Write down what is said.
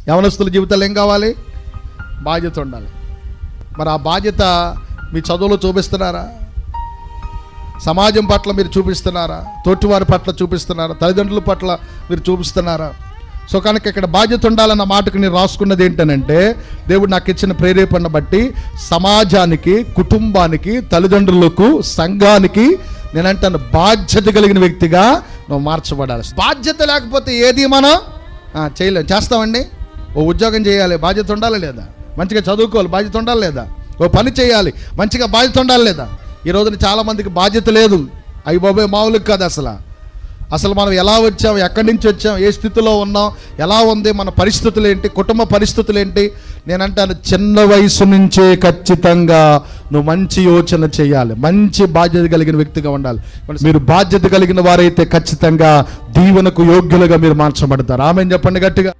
యవనస్తుల జీవితాలు ఏం కావాలి? బాధ్యత ఉండాలి. మరి ఆ బాధ్యత మీ చదువులో చూపిస్తున్నారా? సమాజం పట్ల మీరు చూపిస్తున్నారా? తోటివారి పట్ల చూపిస్తున్నారా? తల్లిదండ్రుల పట్ల మీరు చూపిస్తున్నారా? సో కనుక ఇక్కడ బాధ్యత ఉండాలన్న మాటకు నేను రాసుకున్నది ఏంటనంటే, దేవుడు నాకు ఇచ్చిన ప్రేరేపణ బట్టి సమాజానికి, కుటుంబానికి, తల్లిదండ్రులకు, సంఘానికి నేనంటాను బాధ్యత కలిగిన వ్యక్తిగా నువ్వు మార్చబడాలి. బాధ్యత లేకపోతే ఏది మనం చేయలేం. చేస్తామండి? ఓ ఉద్యోగం చేయాలి, బాధ్యత ఉండాలి లేదా? మంచిగా చదువుకోవాలి, బాధ్యత ఉండాలి లేదా? ఓ పని చేయాలి, మంచిగా బాధ్యత ఉండాలి లేదా? ఈ రోజున చాలామందికి బాధ్యత లేదు. అయ్యి బాబోయ్, మామూలుగా కాదు. అసలు మనం ఎలా వచ్చాం, ఎక్కడి నుంచి వచ్చాం, ఏ స్థితిలో ఉన్నాం, ఎలా ఉంది మన పరిస్థితులు ఏంటి, కుటుంబ పరిస్థితులు ఏంటి? నేనంటాను చిన్న వయసు నుంచే ఖచ్చితంగా నువ్వు మంచి యోచన చేయాలి, మంచి బాధ్యత కలిగిన వ్యక్తిగా ఉండాలి. మీరు బాధ్యత కలిగిన వారైతే ఖచ్చితంగా దీవెనకు యోగ్యులుగా మీరు మార్చబడతారు. ఆమేన్ చెప్పండి గట్టిగా.